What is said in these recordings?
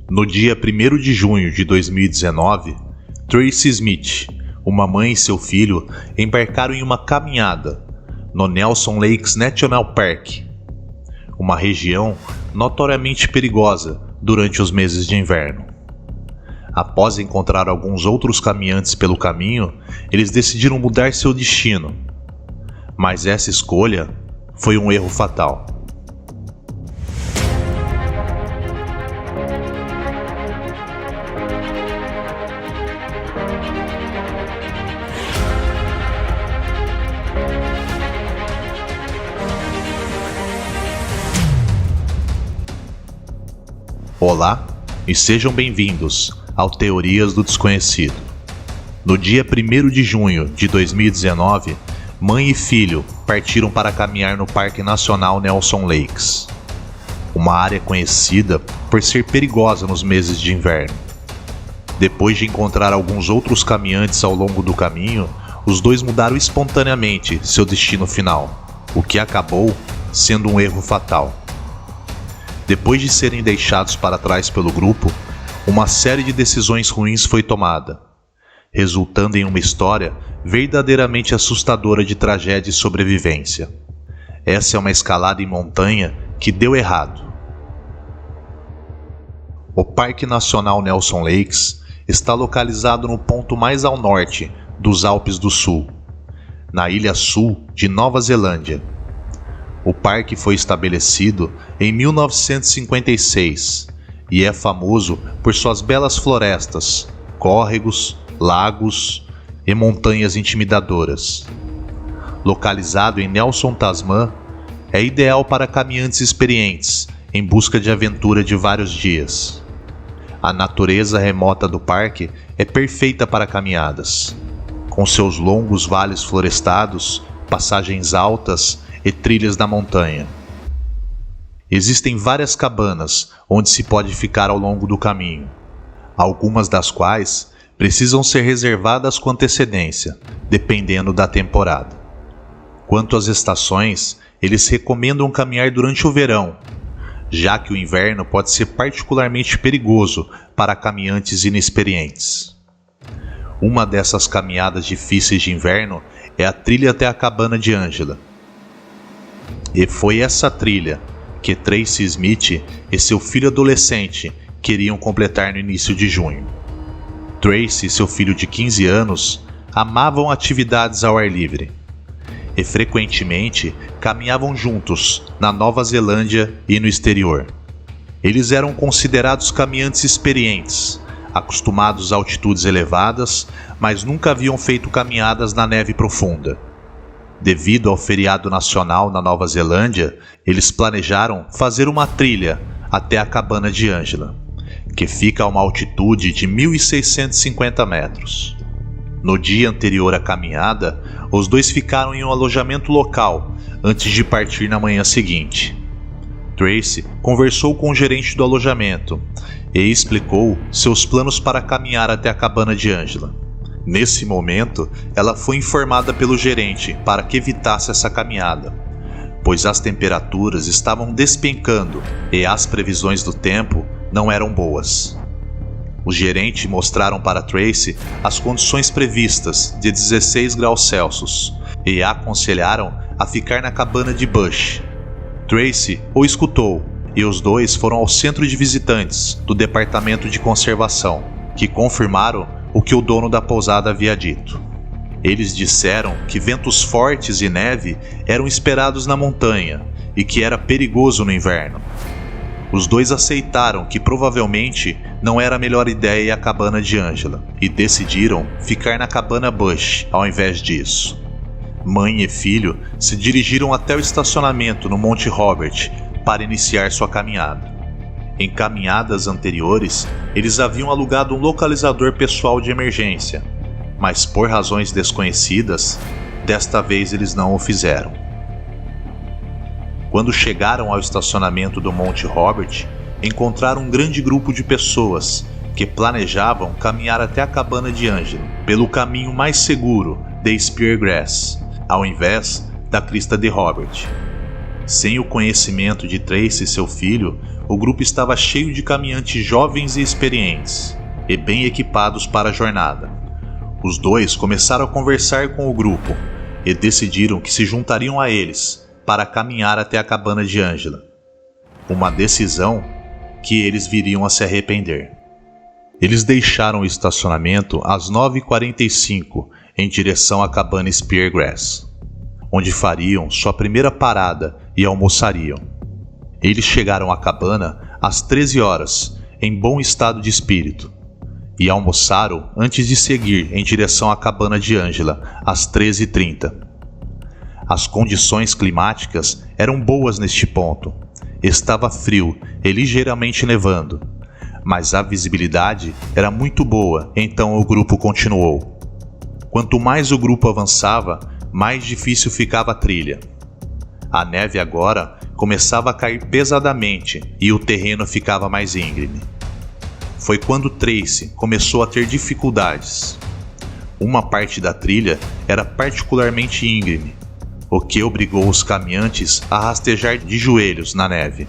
No dia 1º de junho de 2019, Tracy Smith, uma mãe e seu filho embarcaram em uma caminhada no Nelson Lakes National Park, uma região notoriamente perigosa durante os meses de inverno. Após encontrar alguns outros caminhantes pelo caminho, eles decidiram mudar seu destino. Mas essa escolha foi um erro fatal. Olá e sejam bem-vindos ao Teorias do Desconhecido. No dia 1º de junho de 2019, mãe e filho partiram para caminhar no Parque Nacional Nelson Lakes, uma área conhecida por ser perigosa nos meses de inverno. Depois de encontrar alguns outros caminhantes ao longo do caminho, os dois mudaram espontaneamente seu destino final, o que acabou sendo um erro fatal. Depois de serem deixados para trás pelo grupo, uma série de decisões ruins foi tomada, resultando em uma história verdadeiramente assustadora de tragédia e sobrevivência. Essa é uma escalada em montanha que deu errado. O Parque Nacional Nelson Lakes está localizado no ponto mais ao norte dos Alpes do Sul, na ilha sul de Nova Zelândia. O parque foi estabelecido em 1956 e é famoso por suas belas florestas, córregos, lagos e montanhas intimidadoras. Localizado em Nelson, Tasmã, é ideal para caminhantes experientes em busca de aventura de vários dias. A natureza remota do parque é perfeita para caminhadas, com seus longos vales florestados, passagens altas e trilhas da montanha. Existem várias cabanas onde se pode ficar ao longo do caminho, algumas das quais precisam ser reservadas com antecedência, dependendo da temporada. Quanto às estações, eles recomendam caminhar durante o verão, já que o inverno pode ser particularmente perigoso para caminhantes inexperientes. Uma dessas caminhadas difíceis de inverno é a trilha até a cabana de Angela. E foi essa trilha que Tracy Smith e seu filho adolescente queriam completar no início de junho. Tracy e seu filho de 15 anos amavam atividades ao ar livre e frequentemente caminhavam juntos na Nova Zelândia e no exterior. Eles eram considerados caminhantes experientes, acostumados a altitudes elevadas, mas nunca haviam feito caminhadas na neve profunda. Devido ao feriado nacional na Nova Zelândia, eles planejaram fazer uma trilha até a cabana de Angela, que fica a uma altitude de 1.650 metros. No dia anterior à caminhada, os dois ficaram em um alojamento local antes de partir na manhã seguinte. Tracy conversou com o gerente do alojamento e explicou seus planos para caminhar até a cabana de Angela. Nesse momento, ela foi informada pelo gerente para que evitasse essa caminhada, pois as temperaturas estavam despencando e as previsões do tempo não eram boas. Os gerentes mostraram para Tracy as condições previstas de 16 graus Celsius e a aconselharam a ficar na cabana de Bush. Tracy o escutou e os dois foram ao centro de visitantes do Departamento de Conservação, que confirmaram o que o dono da pousada havia dito. Eles disseram que ventos fortes e neve eram esperados na montanha e que era perigoso no inverno. Os dois aceitaram que provavelmente não era a melhor ideia a cabana de Angela e decidiram ficar na cabana Bush ao invés disso. Mãe e filho se dirigiram até o estacionamento no Monte Robert para iniciar sua caminhada. Em caminhadas anteriores, eles haviam alugado um localizador pessoal de emergência, mas por razões desconhecidas, desta vez eles não o fizeram. Quando chegaram ao estacionamento do Monte Robert, encontraram um grande grupo de pessoas que planejavam caminhar até a cabana de Angela pelo caminho mais seguro de Speargrass, ao invés da crista de Robert. Sem o conhecimento de Tracy e seu filho, o grupo estava cheio de caminhantes jovens e experientes, e bem equipados para a jornada. Os dois começaram a conversar com o grupo e decidiram que se juntariam a eles para caminhar até a cabana de Angela. Uma decisão que eles viriam a se arrepender. Eles deixaram o estacionamento às 9h45 em direção à cabana Speargrass, onde fariam sua primeira parada e almoçariam. Eles chegaram à cabana às 13 horas, em bom estado de espírito, e almoçaram antes de seguir em direção à cabana de Angela às 13h30. As condições climáticas eram boas neste ponto. Estava frio e ligeiramente nevando, mas a visibilidade era muito boa, então o grupo continuou. Quanto mais o grupo avançava, mais difícil ficava a trilha. A neve agora começava a cair pesadamente e o terreno ficava mais íngreme. Foi quando Tracy começou a ter dificuldades. Uma parte da trilha era particularmente íngreme, o que obrigou os caminhantes a rastejar de joelhos na neve.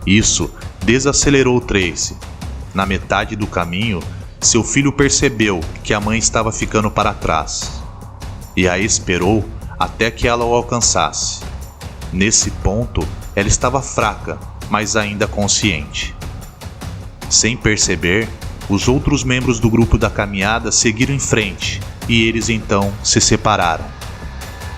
Isso desacelerou Tracy. Na metade do caminho, seu filho percebeu que a mãe estava ficando para trás, e a esperou até que ela o alcançasse. Nesse ponto, ela estava fraca, mas ainda consciente. Sem perceber, os outros membros do grupo da caminhada seguiram em frente, e eles então se separaram.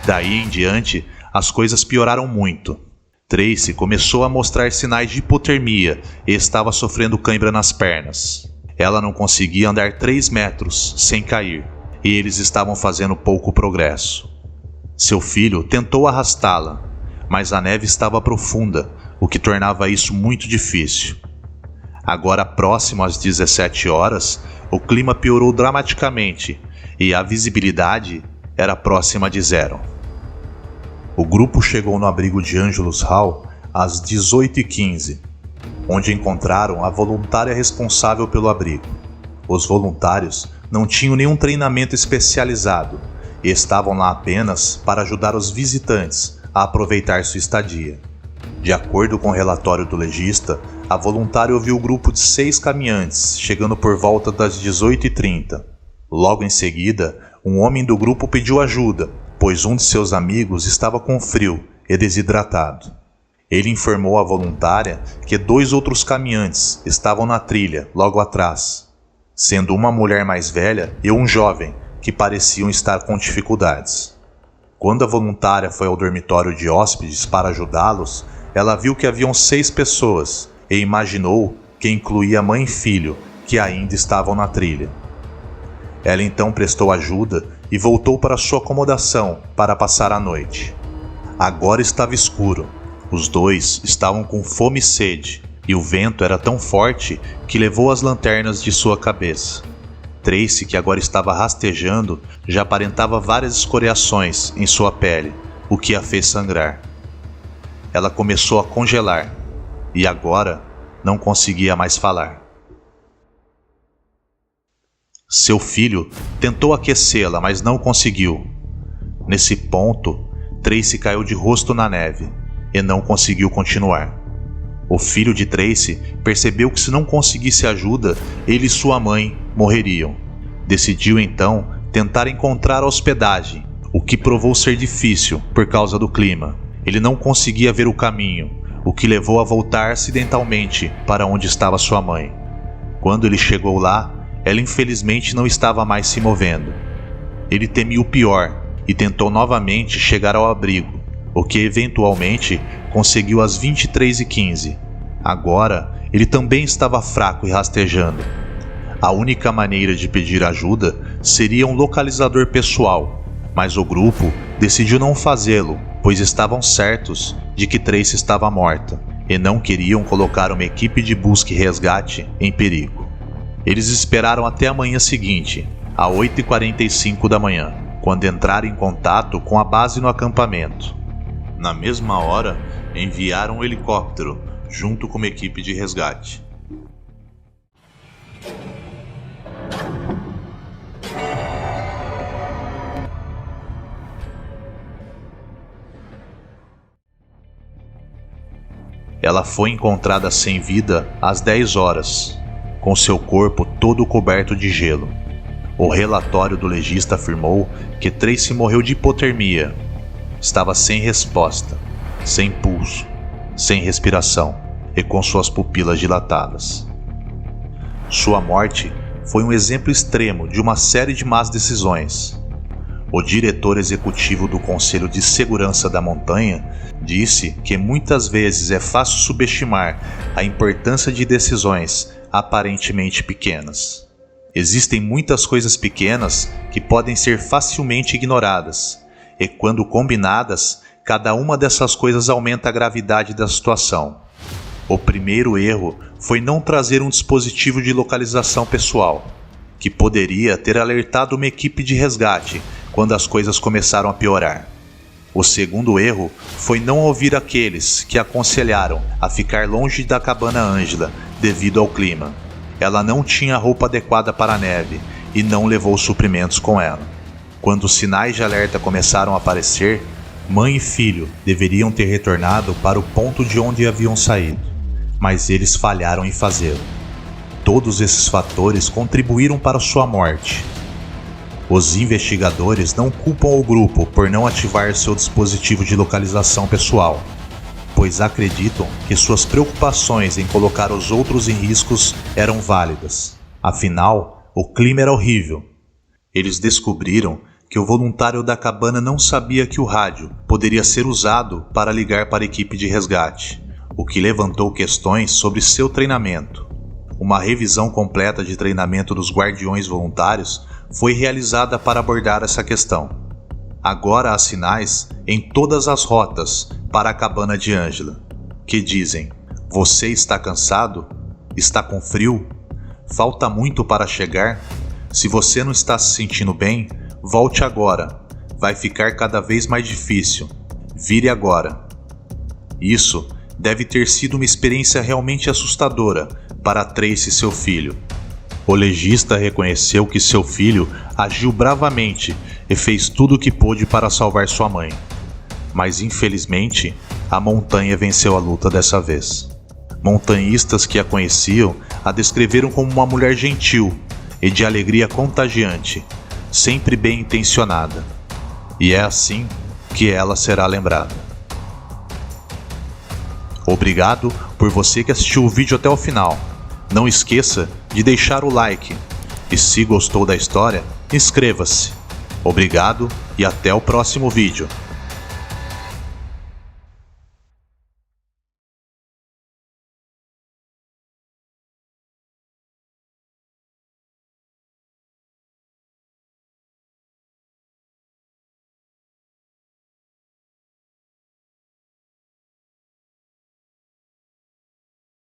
Daí em diante, as coisas pioraram muito. Tracy começou a mostrar sinais de hipotermia e estava sofrendo cãibra nas pernas. Ela não conseguia andar 3 metros sem cair, e eles estavam fazendo pouco progresso. Seu filho tentou arrastá-la, mas a neve estava profunda, o que tornava isso muito difícil. Agora próximo às 17 horas, o clima piorou dramaticamente e a visibilidade era próxima de zero. O grupo chegou no abrigo de Angelus Hall às 18h15, onde encontraram a voluntária responsável pelo abrigo. Os voluntários não tinham nenhum treinamento especializado e estavam lá apenas para ajudar os visitantes a aproveitar sua estadia. De acordo com o relatório do legista, a voluntária ouviu o grupo de 6 caminhantes chegando por volta das 18h30. Logo em seguida, um homem do grupo pediu ajuda, pois um de seus amigos estava com frio e desidratado. Ele informou à voluntária que 2 outros caminhantes estavam na trilha, logo atrás, sendo uma mulher mais velha e um jovem, que pareciam estar com dificuldades. Quando a voluntária foi ao dormitório de hóspedes para ajudá-los, ela viu que haviam 6 pessoas e imaginou que incluía mãe e filho, que ainda estavam na trilha. Ela então prestou ajuda e voltou para sua acomodação para passar a noite. Agora estava escuro. Os dois estavam com fome e sede, e o vento era tão forte que levou as lanternas de sua cabeça. Tracy, que agora estava rastejando, já aparentava várias escoriações em sua pele, o que a fez sangrar. Ela começou a congelar, e agora não conseguia mais falar. Seu filho tentou aquecê-la, mas não conseguiu. Nesse ponto, Tracy caiu de rosto na neve e não conseguiu continuar. O filho de Tracy percebeu que se não conseguisse ajuda, ele e sua mãe morreriam. Decidiu então tentar encontrar hospedagem, o que provou ser difícil por causa do clima. Ele não conseguia ver o caminho, o que levou a voltar acidentalmente para onde estava sua mãe. Quando ele chegou lá, ela infelizmente não estava mais se movendo. Ele temia o pior e tentou novamente chegar ao abrigo, o que eventualmente conseguiu às 23h15. Agora, ele também estava fraco e rastejando. A única maneira de pedir ajuda seria um localizador pessoal, mas o grupo decidiu não fazê-lo, pois estavam certos de que Tracy estava morta e não queriam colocar uma equipe de busca e resgate em perigo. Eles esperaram até a manhã seguinte, às 8h45 da manhã, quando entraram em contato com a base no acampamento. Na mesma hora, enviaram um helicóptero junto com uma equipe de resgate. Ela foi encontrada sem vida às 10 horas, com seu corpo todo coberto de gelo. O relatório do legista afirmou que Tracy morreu de hipotermia. Estava sem resposta, sem pulso, sem respiração e com suas pupilas dilatadas. Sua morte foi um exemplo extremo de uma série de más decisões. O diretor executivo do Conselho de Segurança da Montanha disse que muitas vezes é fácil subestimar a importância de decisões aparentemente pequenas. Existem muitas coisas pequenas que podem ser facilmente ignoradas, e quando combinadas, cada uma dessas coisas aumenta a gravidade da situação. O primeiro erro foi não trazer um dispositivo de localização pessoal, que poderia ter alertado uma equipe de resgate quando as coisas começaram a piorar. O segundo erro foi não ouvir aqueles que aconselharam a ficar longe da cabana Angela devido ao clima. Ela não tinha a roupa adequada para a neve e não levou suprimentos com ela. Quando os sinais de alerta começaram a aparecer, mãe e filho deveriam ter retornado para o ponto de onde haviam saído, mas eles falharam em fazê-lo. Todos esses fatores contribuíram para sua morte. Os investigadores não culpam o grupo por não ativar seu dispositivo de localização pessoal, pois acreditam que suas preocupações em colocar os outros em riscos eram válidas. Afinal, o clima era horrível. Eles descobriram que o voluntário da cabana não sabia que o rádio poderia ser usado para ligar para a equipe de resgate, o que levantou questões sobre seu treinamento. Uma revisão completa de treinamento dos guardiões voluntários foi realizada para abordar essa questão. Agora há sinais em todas as rotas para a cabana de Angela, que dizem: você está cansado? Está com frio? Falta muito para chegar? Se você não está se sentindo bem, volte agora. Vai ficar cada vez mais difícil. Vire agora. Isso deve ter sido uma experiência realmente assustadora para Tracy e seu filho. O legista reconheceu que seu filho agiu bravamente e fez tudo o que pôde para salvar sua mãe. Mas infelizmente, a montanha venceu a luta dessa vez. Montanhistas que a conheciam a descreveram como uma mulher gentil e de alegria contagiante, sempre bem intencionada. E é assim que ela será lembrada. Obrigado por você que assistiu o vídeo até o final. Não esqueça de deixar o like. E se gostou da história, inscreva-se. Obrigado e até o próximo vídeo.